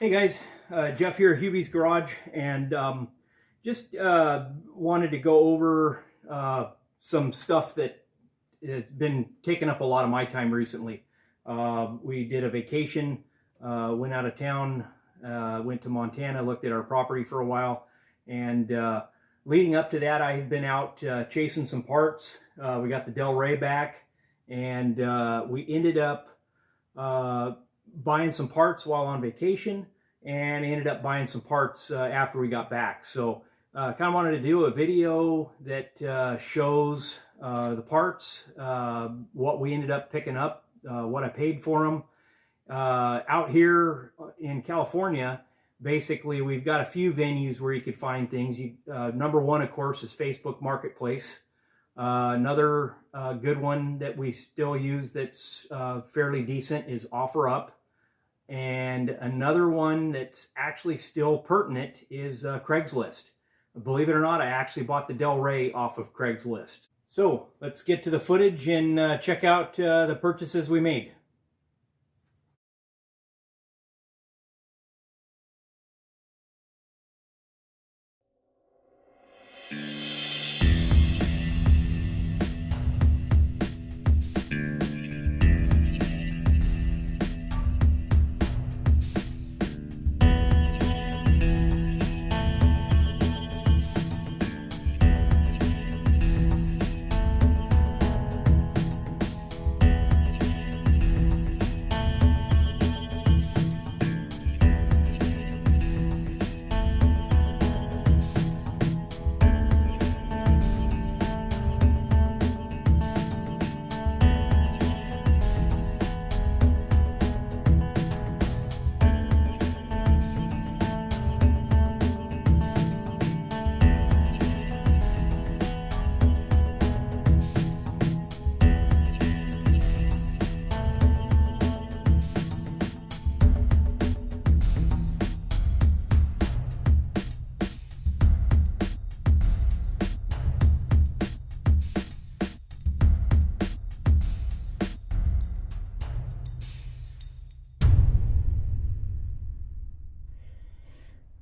Hey guys, Jeff here, Hubie's Garage, and just wanted to go over some stuff that has been taking up a lot of my time recently. We did a vacation, went out of town, went to Montana, looked at our property for a while, and leading up to that, I had been out chasing some parts. We got the Del Rey back, and we ended up buying some parts while on vacation, and ended up buying some parts after we got back. So kind of wanted to do a video that shows the parts, what we ended up picking up, what I paid for them. Out here in California, basically we've got a few venues where you could find things. Number one, of course, is Facebook Marketplace. Another good one that we still use that's fairly decent is OfferUp. And another one that's actually still pertinent is Craigslist. Believe it or not, I actually bought the Del Rey off of Craigslist. So let's get to the footage and check out the purchases we made.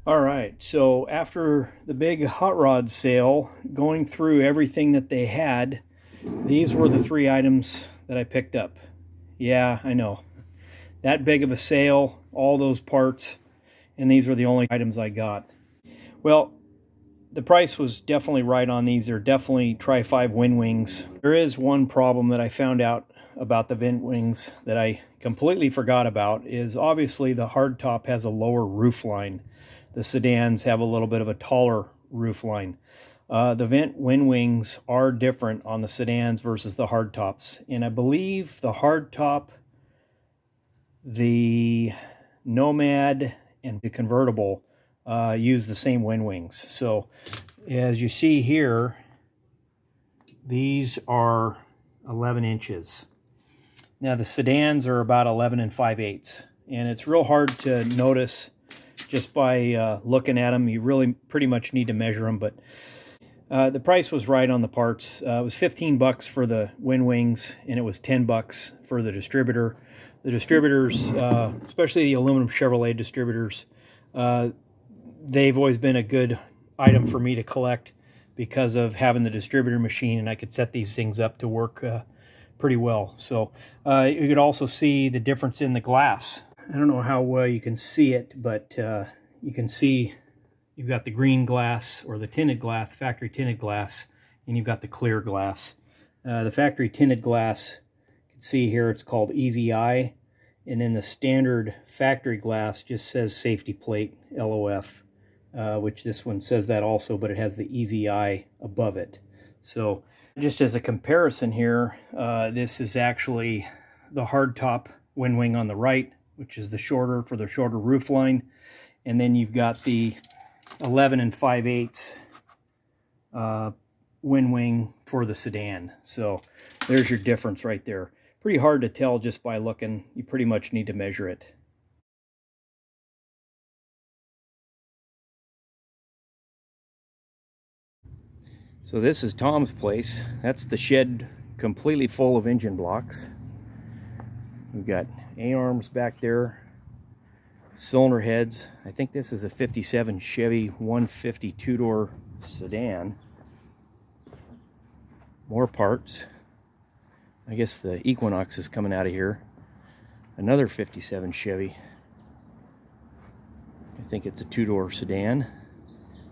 All right, so after the big hot rod sale, going through everything that they had, these were the three items that I picked up. Yeah, I know. That big of a sale, all those parts, and these were the only items I got. Well, the price was definitely right on these. They're definitely Tri-5 wind wings. There is one problem that I found out about the wind wings that I completely forgot about, is obviously the hardtop has a lower roof line. The sedans have a little bit of a taller roof line. The wind wings are different on the sedans versus the hardtops. And I believe the hardtop, the Nomad, and the convertible use the same wind wings. So as you see here, these are 11 inches. Now the sedans are about 11 5/8. And it's real hard to notice just by looking at them. You really pretty much need to measure them, but the price was right on the parts. It was $15 for the wind wings, and it was $10 for the distributor. The distributors, especially the aluminum Chevrolet distributors, they've always been a good item for me to collect because of having the distributor machine, and I could set these things up to work pretty well. So you could also see the difference in the glass. I don't know how well you can see it, but you can see you've got the green glass, or the tinted glass, factory tinted glass, and you've got the clear glass. The factory tinted glass, you can see here it's called Easy Eye, and then the standard factory glass just says safety plate, LOF, which this one says that also, but it has the Easy Eye above it. So just as a comparison here, this is actually the hardtop wind wing on the right, which is the shorter roof line, and then you've got the 11 5/8 wind wing for the sedan. So there's your difference right there. Pretty hard to tell just by looking. You pretty much need to measure it. So this is Tom's place. That's the shed completely full of engine blocks. We've got A-arms back there, cylinder heads. I think this is a 57 Chevy 150 two-door sedan. More parts. I guess the Equinox is coming out of here. Another 57 Chevy. I think it's a two-door sedan.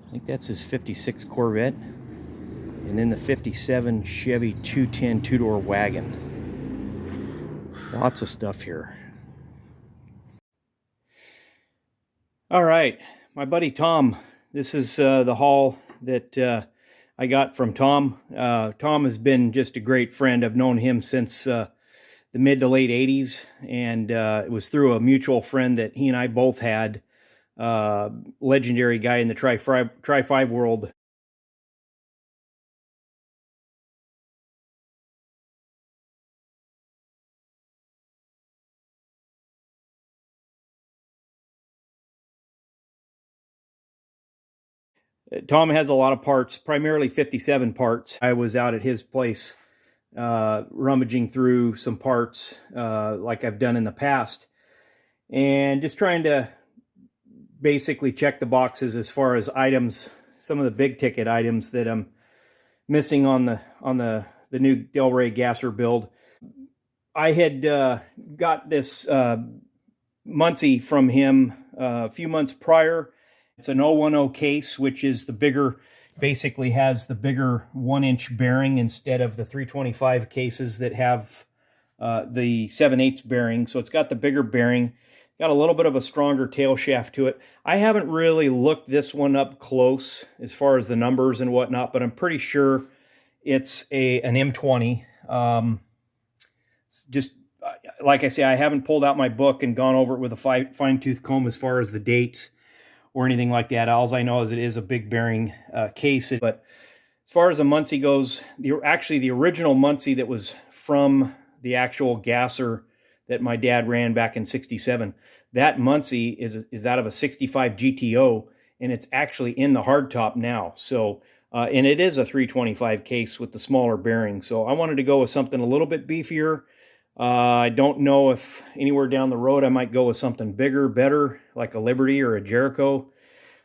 I think that's his 56 Corvette. And then the 57 Chevy 210 two-door wagon. Lots of stuff here. All right, my buddy Tom. This is the haul that I got from Tom. Tom has been just a great friend. I've known him since the mid to late 80s, and it was through a mutual friend that he and I both had. Legendary guy in the Tri-5 world. Tom has a lot of parts, primarily 57 parts. I was out at his place rummaging through some parts like I've done in the past, and just trying to basically check the boxes as far as items, some of the big ticket items that I'm missing on the new Del Rey gasser build. I had got this Muncie from him a few months prior. It's an 010 case, which is the bigger, basically has the bigger 1-inch bearing instead of the 325 cases that have the 7/8 bearing. So it's got the bigger bearing, got a little bit of a stronger tail shaft to it. I haven't really looked this one up close as far as the numbers and whatnot, but I'm pretty sure it's an M20. Just like I say, I haven't pulled out my book and gone over it with a fine-tooth comb as far as the dates or anything like that. All I know is it is a big bearing case. But as far as the Muncie goes, actually the original Muncie that was from the actual gasser that my dad ran back in '67, that Muncie is out of a 65 GTO, and it's actually in the hardtop now. So, and it is a 325 case with the smaller bearing. So I wanted to go with something a little bit beefier. I don't know if anywhere down the road I might go with something bigger, better, like a Liberty or a Jericho.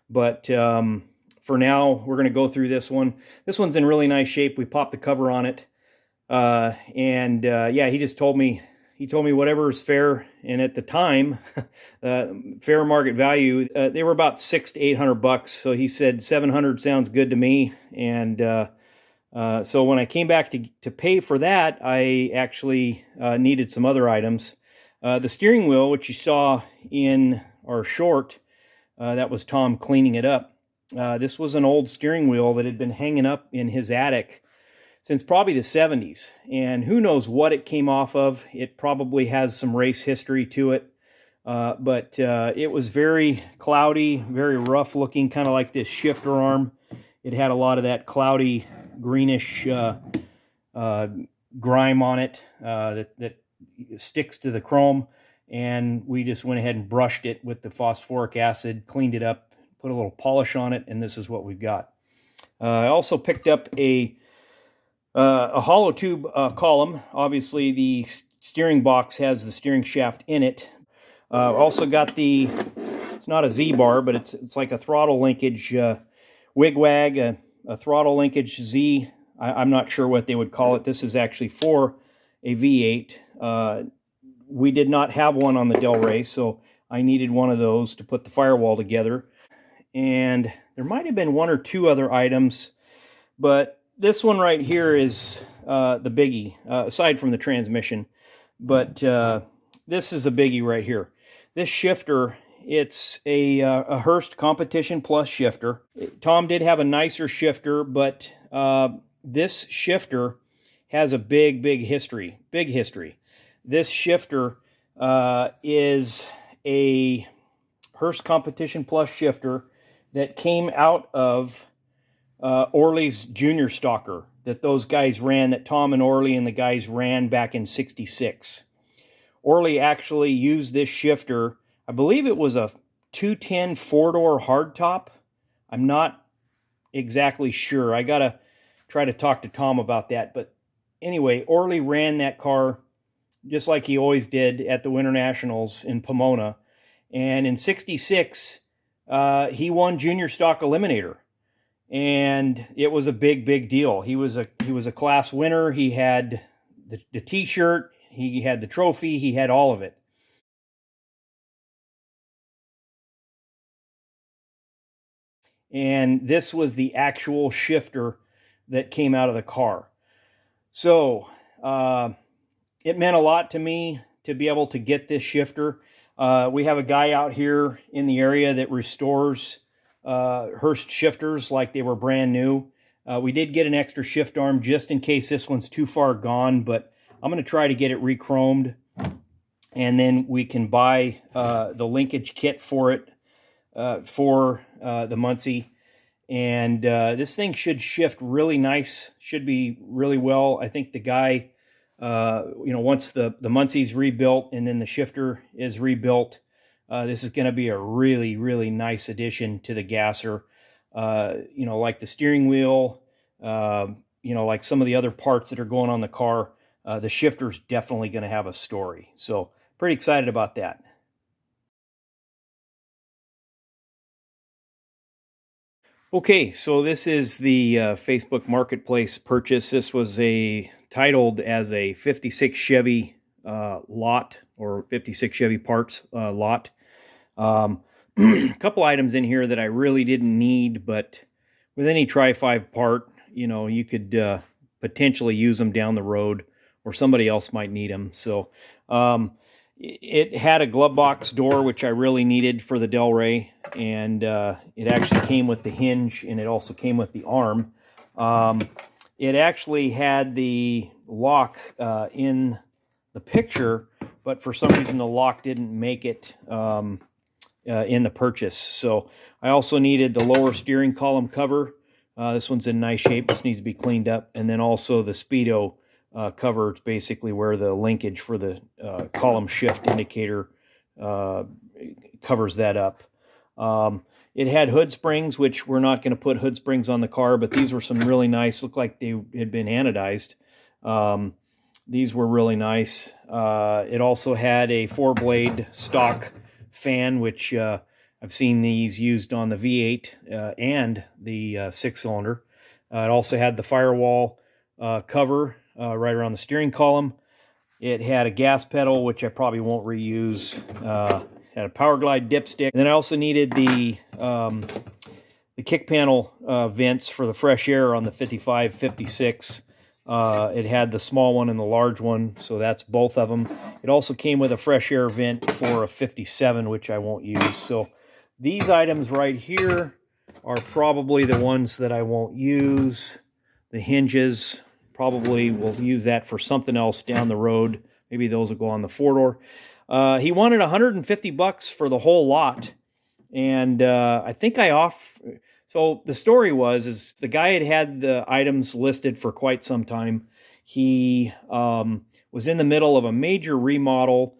But for now, we're going to go through this one. This one's in really nice shape. We popped the cover on it. Yeah, he just told me, whatever is fair. And at the time, fair market value, they were about $600 to $800. So he said $700 sounds good to me. And so when I came back to pay for that, I actually needed some other items. The steering wheel, which you saw in our short, that was Tom cleaning it up. This was an old steering wheel that had been hanging up in his attic since probably the 70s. And who knows what it came off of. It probably has some race history to it. But it was very cloudy, very rough looking, kind of like this shifter arm. It had a lot of that cloudy greenish grime on it that sticks to the chrome. And we just went ahead and brushed it with the phosphoric acid, cleaned it up, put a little polish on it, and this is what we've got. I also picked up a hollow tube column. Obviously, the steering box has the steering shaft in it. Also got it's not a Z-bar, but it's like a throttle linkage wig-wag, a throttle linkage Z. I'm not sure what they would call it. This is actually for a V8. We did not have one on the Del Rey, so I needed one of those to put the firewall together. And there might have been one or two other items, but this one right here is the biggie, aside from the transmission. But this is a biggie right here. This shifter, it's a Hurst Competition Plus shifter. Tom did have a nicer shifter, but this shifter has a big history. This shifter is a Hurst Competition Plus shifter that came out of Orley's Junior Stalker that those guys ran, that Tom and Orley and the guys ran back in '66. Orley actually used this shifter. I believe it was a 210 four-door hardtop. I'm not exactly sure. I got to try to talk to Tom about that. But anyway, Orley ran that car just like he always did at the Winter Nationals in Pomona. And in '66, he won Junior Stock Eliminator. And it was a big deal. He was a class winner. He had the T-shirt, he had the trophy, he had all of it. And this was the actual shifter that came out of the car. So it meant a lot to me to be able to get this shifter. We have a guy out here in the area that restores Hurst shifters like they were brand new. We did get an extra shift arm just in case this one's too far gone, but I'm going to try to get it re-chromed, and then we can buy the linkage kit for it for the Muncie. And this thing should shift really nice, should be really well. I think the guy, once the Muncie's rebuilt and then the shifter is rebuilt, this is going to be a really nice addition to the gasser. Like the steering wheel, like some of the other parts that are going on the car, the shifter's definitely going to have a story. So pretty excited about that. Okay, so this is the Facebook Marketplace purchase. This was titled as a 56 Chevy lot, or 56 Chevy parts lot. A couple items in here that I really didn't need, but with any Tri-5 part, you could potentially use them down the road, or somebody else might need them. So it had a glove box door, which I really needed for the Del Rey, and it actually came with the hinge, and it also came with the arm. It actually had the lock in the picture, but for some reason the lock didn't make it in the purchase. So I also needed the lower steering column cover. This one's in nice shape, just needs to be cleaned up, and then also the Speedo cover, basically where the linkage for the column shift indicator covers that up. It had hood springs, which we're not going to put hood springs on the car, but these were some really nice, looked like they had been anodized. These were really nice. It also had a 4-blade stock fan, which I've seen these used on the V8 and the 6-cylinder. It also had the firewall cover right around the steering column. It had a gas pedal, which I probably won't reuse. Had a power glide dipstick. And then I also needed the kick panel vents for the fresh air on the 55, 56. It had the small one and the large one, so that's both of them. It also came with a fresh air vent for a 57, which I won't use. So these items right here are probably the ones that I won't use. The hinges, probably will use that for something else down the road. Maybe those will go on the 4-door. He wanted $150 for the whole lot, and I think so the story is the guy had the items listed for quite some time. He was in the middle of a major remodel.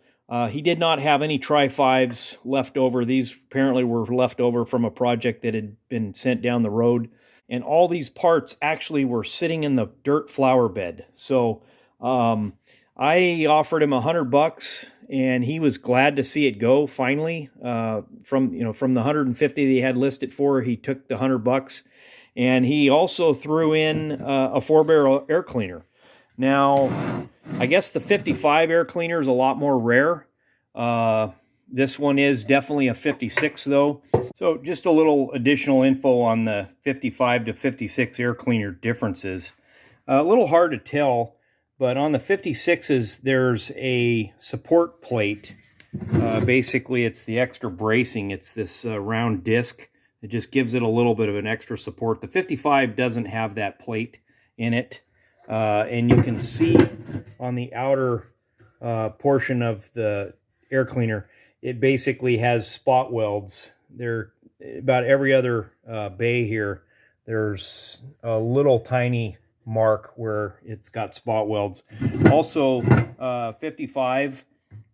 He did not have any Tri-5s left over. These apparently were left over from a project that had been sent down the road. And all these parts actually were sitting in the dirt flower bed. So I offered him $100, and he was glad to see it go finally. From the 150 that he had listed for, he took the $100, and he also threw in a 4-barrel air cleaner. Now, I guess the 55 air cleaner is a lot more rare. This one is definitely a 56 though. So just a little additional info on the 55 to 56 air cleaner differences. A little hard to tell, but on the 56s, there's a support plate. Basically, it's the extra bracing. It's this round disc. It just gives it a little bit of an extra support. The 55 doesn't have that plate in it. And you can see on the outer portion of the air cleaner, it basically has spot welds. There, about every other bay here, there's a little tiny mark where it's got spot welds. Also, 55,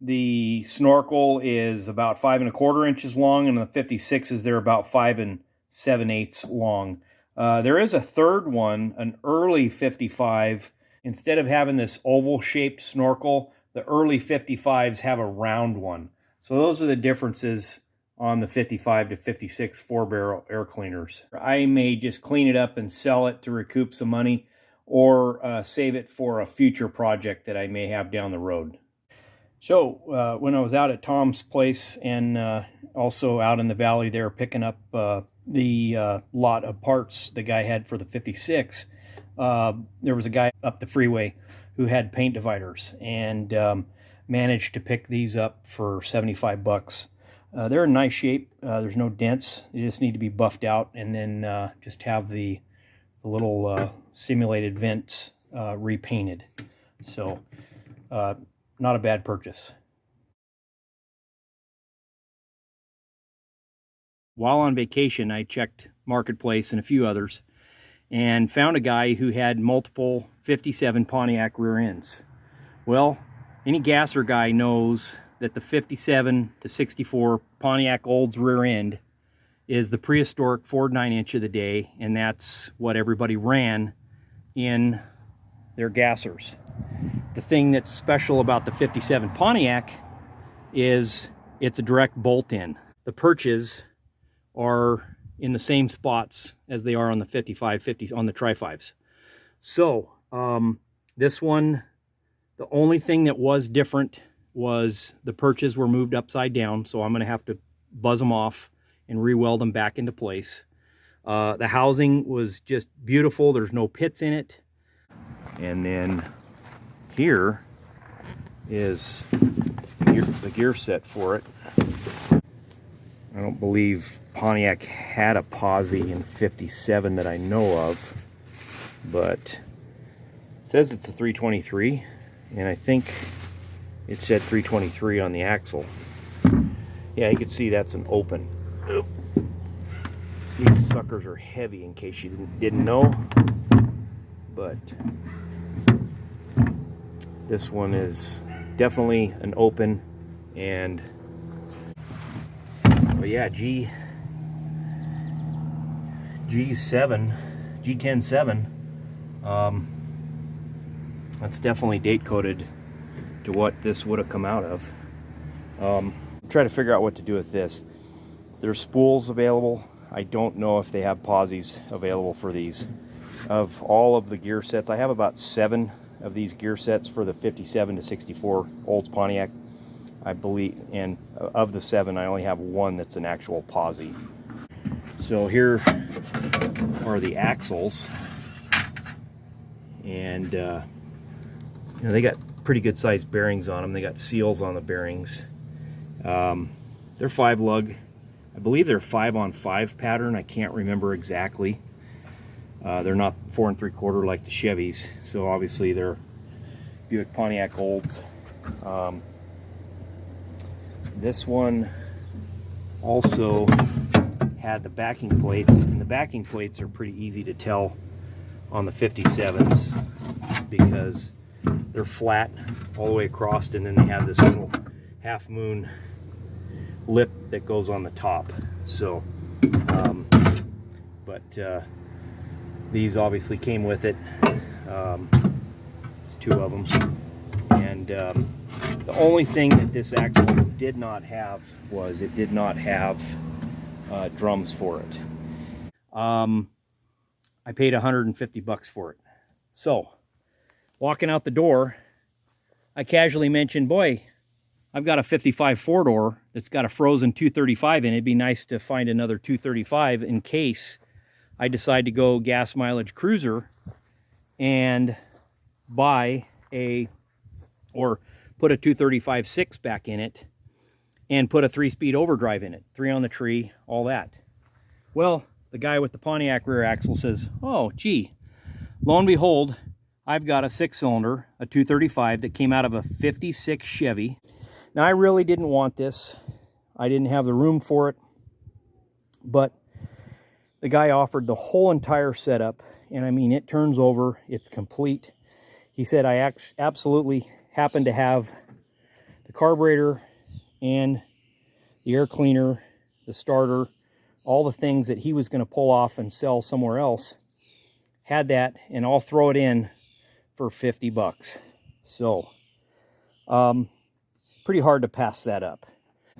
the snorkel is about 5 1/4 inches long, and the 56s, they're about 5 7/8 long. There is a third one, an early 55. Instead of having this oval-shaped snorkel, the early 55s have a round one. So those are the differences on the 55 to 56 4-barrel air cleaners. I may just clean it up and sell it to recoup some money, or save it for a future project that I may have down the road. So when I was out at Tom's place and also out in the valley there picking up the lot of parts the guy had for the 56, there was a guy up the freeway who had paint dividers and managed to pick these up for 75 bucks. They're in nice shape. There's no dents. They just need to be buffed out, and then just have the little simulated vents repainted. So not a bad purchase. While on vacation, I checked Marketplace and a few others and found a guy who had multiple 57 Pontiac rear ends. Well, any gasser guy knows that the 57 to 64 Pontiac Olds rear end is the prehistoric Ford 9-inch of the day, and that's what everybody ran in their gassers. The thing that's special about the 57 Pontiac is it's a direct bolt-in. The perches are in the same spots as they are on the 55, 50s, on the Tri-5s. So this one, the only thing that was different was the perches were moved upside down, so I'm going to have to buzz them off and re-weld them back into place. The housing was just beautiful. There's no pits in it. And then here is the gear set for it. I don't believe Pontiac had a posi in 57 that I know of, but it says it's a 323, and I think it said 323 on the axle. Yeah, you can see that's an open. These suckers are heavy, in case you didn't know, but this one is definitely an open. And but yeah, G107, that's definitely date coded to what this would have come out of. Try to figure out what to do with this. There's spools available. I don't know if they have posis available for these. Of all of the gear sets, I have about 7 of these gear sets for the 57 to 64 Olds Pontiac, I believe, and of the 7, I only have 1 that's an actual posi. So here are the axles, and you know, they got pretty good sized bearings on them. They got seals on the bearings. They're 5 lug. I believe they're 5-on-5 pattern. I can't remember exactly. They're not 4 3/4 like the Chevys, so obviously they're Buick Pontiac Olds. This one also had the backing plates, and the backing plates are pretty easy to tell on the 57s because they're flat all the way across, and then they have this little half moon lip that goes on the top. So these obviously came with it. There's 2 of them, and the only thing that this axle did not have was it did not have drums for it. I paid 150 bucks for it. So walking out the door, I casually mentioned, boy, I've got a 55 4-door that's got a frozen 235 in it. It'd be nice to find another 235 in case I decide to go gas mileage cruiser and buy or put a 235/6 back in it and put a 3-speed overdrive in it, 3 on the tree, all that. Well, the guy with the Pontiac rear axle says, oh, gee, lo and behold, I've got a 6-cylinder, a 235 that came out of a 56 Chevy. Now, I really didn't want this. I didn't have the room for it, but the guy offered the whole entire setup, and I mean, it turns over, it's complete. He said, I absolutely happen to have the carburetor and the air cleaner, the starter, all the things that he was going to pull off and sell somewhere else. Had that, and I'll throw it in for 50 bucks. So, pretty hard to pass that up.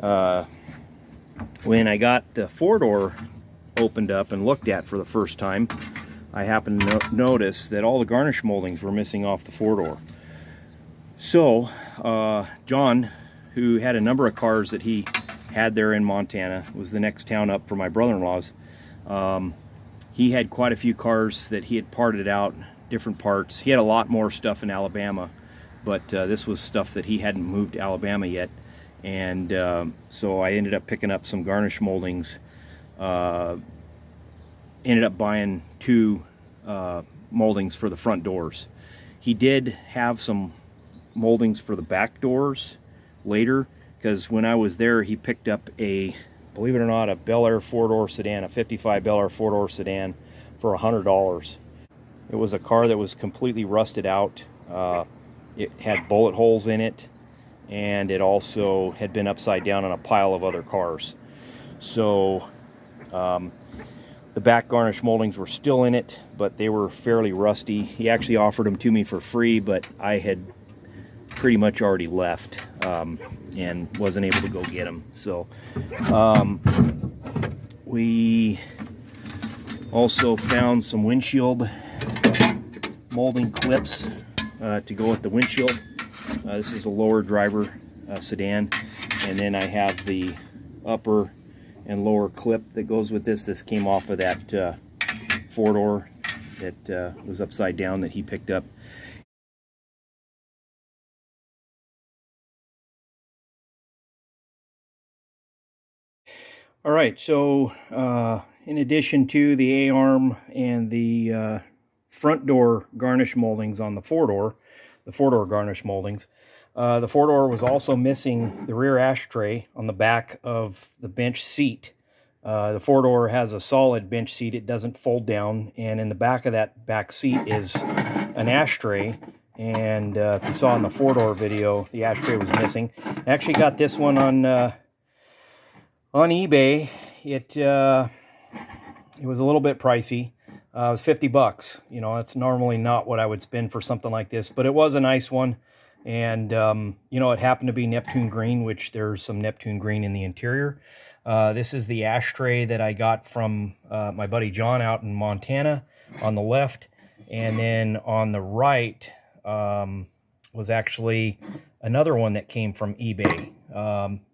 When I got the four-door opened up and looked at for the first time, I happened to notice that all the garnish moldings were missing off the four-door. So John, who had a number of cars that he had there in Montana, was the next town up for my brother-in-law's. He had quite a few cars that he had parted out, different parts. He had a lot more stuff in Alabama, but this was stuff that he hadn't moved to Alabama yet. And so I ended up picking up some garnish moldings. Ended up buying 2 moldings for the front doors. He did have some moldings for the back doors later, because when I was there he picked up a, believe it or not, a Bel Air 4-door sedan, a 55 Bel Air 4-door sedan for $100. It was a car that was completely rusted out. It had bullet holes in it, and it also had been upside down on a pile of other cars. So the back garnish moldings were still in it, but they were fairly rusty. He actually offered them to me for free, but I had pretty much already left and wasn't able to go get them. So we also found some windshield molding clips to go with the windshield. This is a lower driver sedan, and then I have the upper and lower clip that goes with this. This came off of that 4-door that was upside down that he picked up. All right, so in addition to the A-arm and the front door garnish moldings on the 4-door, the 4-door garnish moldings, the 4-door was also missing the rear ashtray on the back of the bench seat. The 4-door has a solid bench seat. It doesn't fold down, and in the back of that back seat is an ashtray. And if you saw in the 4-door video, the ashtray was missing. I actually got this one on eBay. It was a little bit pricey. It was $50. You know, that's normally not what I would spend for something like this, but it was a nice one. And you know, it happened to be Neptune green, which there's some Neptune green in the interior. This is the ashtray that I got from my buddy John out in Montana on the left, and then on the right was actually another one that came from eBay,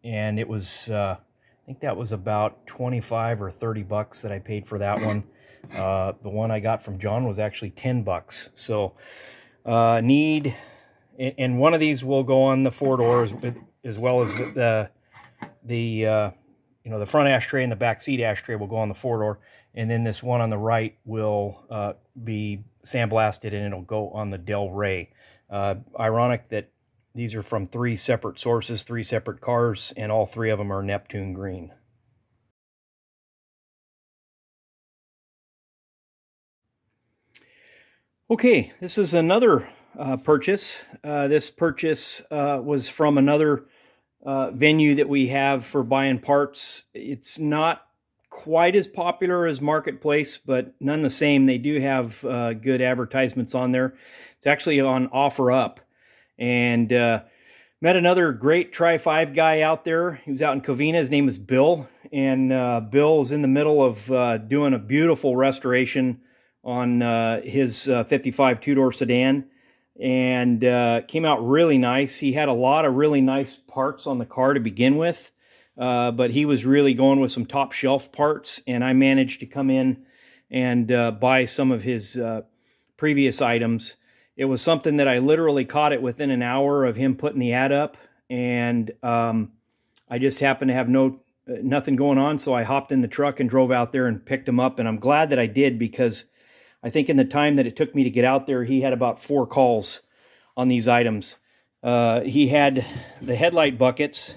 and it was I think that was about 25 or 30 bucks that I paid for that one. The one I got from John was actually 10 bucks. So and one of these will go on the 4-doors as well as the you know, the front ashtray and the back seat ashtray will go on the 4-door, and then this one on the right will be sandblasted and it'll go on the Del Rey. Ironic that these are from 3 separate sources, 3 separate cars, and all 3 of them are Neptune green. Okay, this is another purchase. This purchase was from another venue that we have for buying parts. It's not quite as popular as Marketplace, but none the same, they do have good advertisements on there. It's actually on OfferUp. And met another great Tri-5 guy out there. He was out in Covina. His name is Bill. And Bill is in the middle of doing a beautiful restoration on his 55 2-door sedan. And came out really nice. He had a lot of really nice parts on the car to begin with. But he was really going with some top shelf parts. And I managed to come in and buy some of his previous items. It was something that I literally caught it within an hour of him putting the ad up, and I just happened to have nothing going on, so I hopped in the truck and drove out there and picked him up, and I'm glad that I did, because I think in the time that it took me to get out there, he had about 4 calls on these items. He had the headlight buckets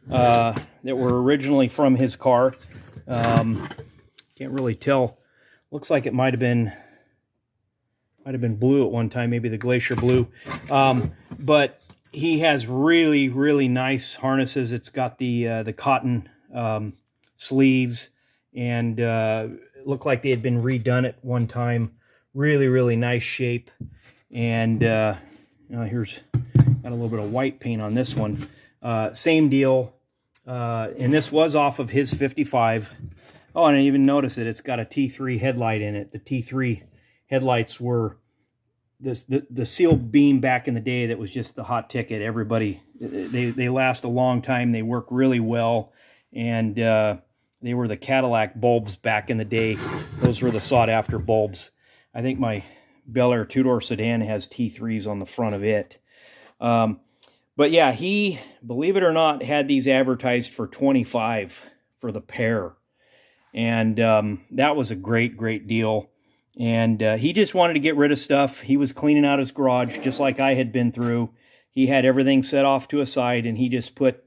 that were originally from his car. Can't really tell. Looks like it might have been blue at one time, maybe the Glacier Blue. But he has really, really nice harnesses. It's got the cotton sleeves, and looked like they had been redone at one time. Really, really nice shape. And here's got a little bit of white paint on this one. Same deal. And this was off of his 55. Oh, and I even noticed it. It's got a T3 headlight in it. The T3 headlights were the seal beam back in the day that was just the hot ticket. Everybody, they last a long time. They work really well, and they were the Cadillac bulbs back in the day. Those were the sought-after bulbs. I think my Bel Air two-door sedan has T3s on the front of it. But yeah, he, believe it or not, had these advertised for $25 for the pair. And that was a great deal. And he just wanted to get rid of stuff. He was cleaning out his garage just like I had been through. He had everything set off to a side, and he just put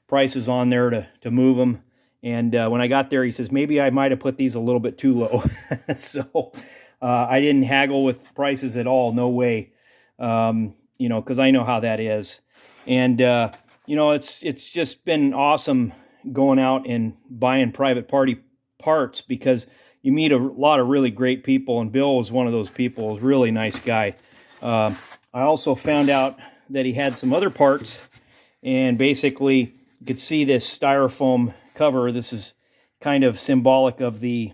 prices on there to move them. And when I got there, he says, maybe I might have put these a little bit too low. So I didn't haggle with prices at all. No way. You know, because I know how that is. And, you know, it's just been awesome going out and buying private party parts, because you meet a lot of really great people, and Bill was one of those people. He was a really nice guy. I also found out that he had some other parts, and basically you could see this styrofoam cover. This is kind of symbolic of the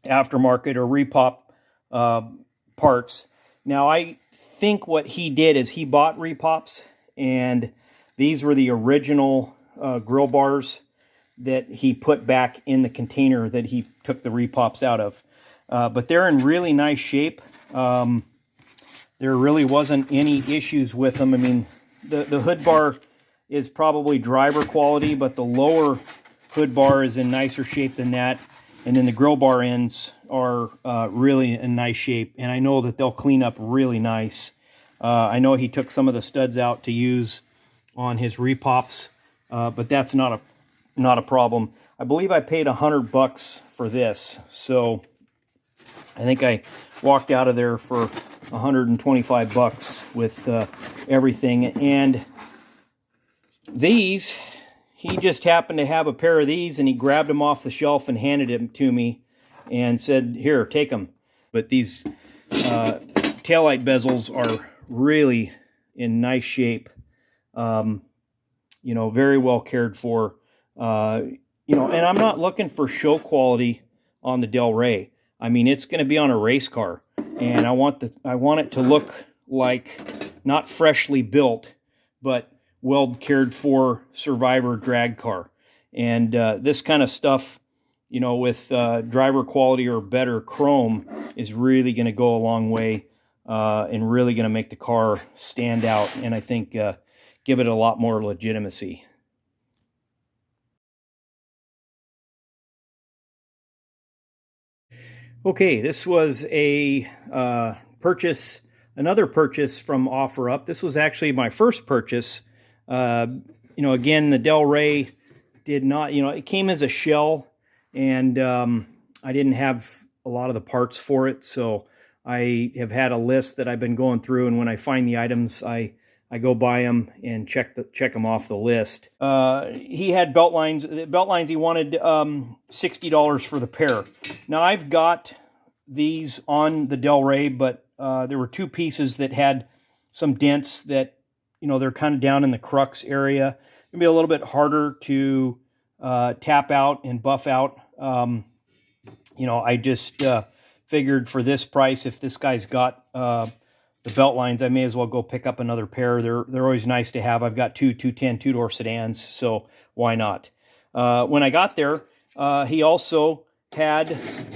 aftermarket or repop parts. Now, I think what he did is he bought repops, and these were the original grill bars that he put back in the container that he took the repops out of. But they're in really nice shape. There really wasn't any issues with them. I mean, the hood bar is probably driver quality, but the lower hood bar is in nicer shape than that. And then the grill bar ends are really in nice shape. And I know that they'll clean up really nice. I know he took some of the studs out to use on his repops, but that's not a problem. I believe I paid $100 for this, so I think I walked out of there for $125 with everything. And these, he just happened to have a pair of these, and he grabbed them off the shelf and handed them to me and said, here, take them. But these taillight bezels are really in nice shape. You know, very well cared for. You know, and I'm not looking for show quality on the Del Rey. I mean, it's going to be on a race car, and I want it to look like not freshly built, but well cared for survivor drag car. And this kind of stuff, you know, with driver quality or better chrome is really going to go a long way, and really going to make the car stand out, and I think give it a lot more legitimacy. Okay, this was a purchase, another purchase from OfferUp. This was actually my first purchase. You know, again, the Del Rey did not, you know, it came as a shell, and I didn't have a lot of the parts for it, so I have had a list that I've been going through, and when I find the items, I go buy them and check them off the list. He had belt lines. The belt lines, he wanted $60 for the pair. Now, I've got these on the Del Rey, but there were two pieces that had some dents that, you know, they're kind of down in the crux area. It's going to be a little bit harder to tap out and buff out. You know, I just figured for this price, if this guy's got the belt lines, I may as well go pick up another pair. They're always nice to have. I've got two 210 two-door sedans, so why not? When I got there, he also had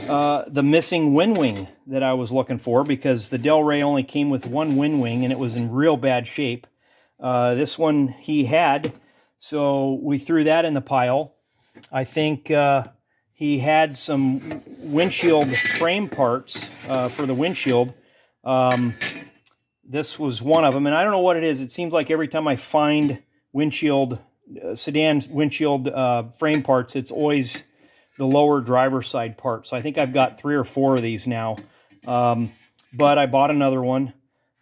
the missing wind wing that I was looking for, because the Del Rey only came with one wind wing, and it was in real bad shape. This one he had, so we threw that in the pile. I think he had some windshield frame parts for the windshield. This was one of them, and I don't know what it is. It seems like every time I find windshield, sedan windshield frame parts, it's always the lower driver's side part. So I think I've got 3 or 4 of these now. But I bought another one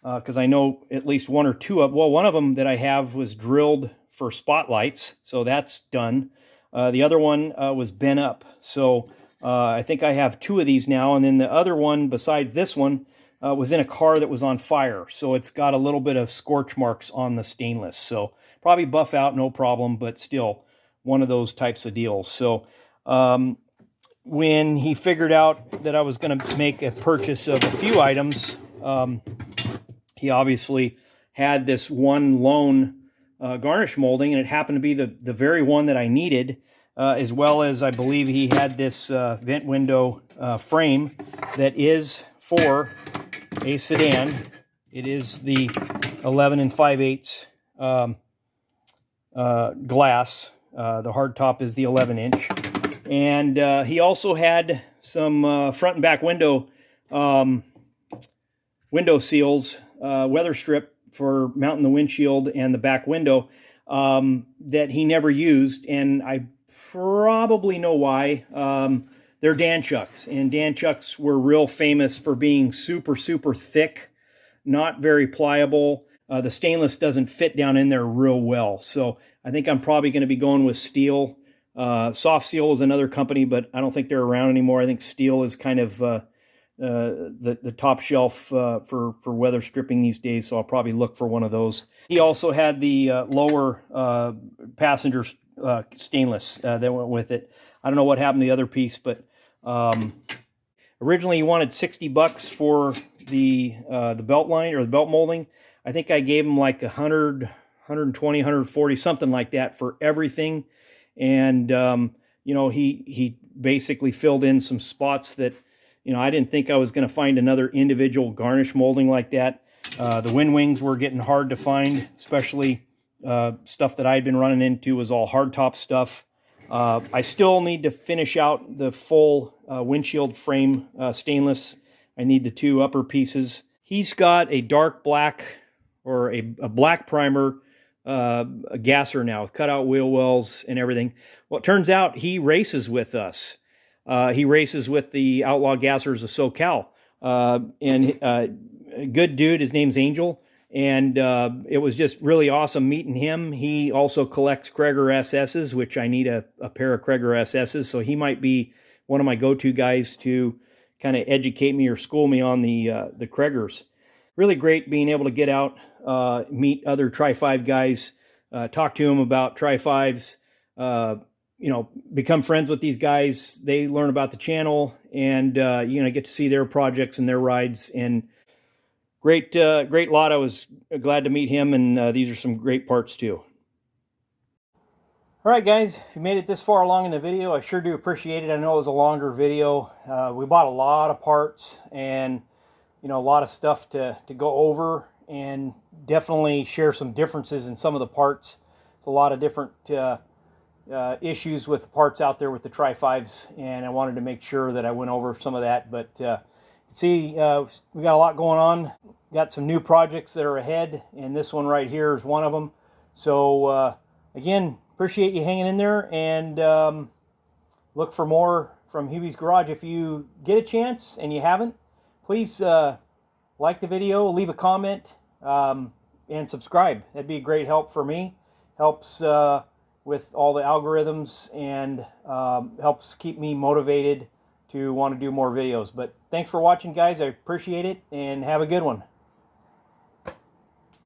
because I know at least 1 or 2 of, well, one of them that I have was drilled for spotlights, so that's done. The other one was bent up, so I think I have 2 of these now, and then the other one besides this one was in a car that was on fire, so it's got a little bit of scorch marks on the stainless. So probably buff out, no problem, but still one of those types of deals. So when he figured out that I was going to make a purchase of a few items, he obviously had this one lone garnish molding, and it happened to be the very one that I needed, as well as I believe he had this vent window frame that is for a sedan. It is the 11 5/8 glass. The hard top is the 11-inch. And he also had some front and back window seals, weather strip for mounting the windshield and the back window that he never used, and I probably know why. They're Danchucks, and Danchucks were real famous for being super, super thick, not very pliable. The stainless doesn't fit down in there real well, so I think I'm probably going to be going with steel. Soft Seal is another company, but I don't think they're around anymore. I think steel is kind of the top shelf for weather stripping these days, so I'll probably look for one of those. He also had the lower passenger stainless that went with it. I don't know what happened to the other piece, but originally he wanted $60 for the belt line or the belt molding. I think I gave him like 100, 120, 140, something like that for everything. And you know, he basically filled in some spots that, you know, I didn't think I was going to find another individual garnish molding like that. The wind wings were getting hard to find, especially stuff that I'd been running into was all hardtop stuff. I still need to finish out the full windshield frame stainless. I need the two upper pieces. He's got a dark black or a black primer a gasser now with cutout wheel wells and everything. Well, it turns out he races with us. He races with the Outlaw Gassers of SoCal. And a good dude, his name's Angel. And it was just really awesome meeting him. He also collects Kreger SSs, which I need a pair of Kreger SSs. So he might be one of my go-to guys to kind of educate me or school me on the Kregers. Really great being able to get out, meet other Tri-5 guys, talk to them about Tri-5s, you know, become friends with these guys. They learn about the channel, and you know, get to see their projects and their rides. And great lot. I was glad to meet him, and these are some great parts too. All right, guys, if you made it this far along in the video, I sure do appreciate it. I know it was a longer video. We bought a lot of parts and, you know, a lot of stuff to go over, and definitely share some differences in some of the parts. It's a lot of different issues with parts out there with the Tri-5s, and I wanted to make sure that I went over some of that. But see, we got a lot going on. Got some new projects that are ahead, and this one right here is one of them. So again, appreciate you hanging in there, and look for more from Hubie's Garage. If you get a chance and you haven't, please like the video, leave a comment, and subscribe. That'd be a great help for me. Helps with all the algorithms, and helps keep me motivated to want to do more videos. But thanks for watching, guys. I appreciate it, and have a good one.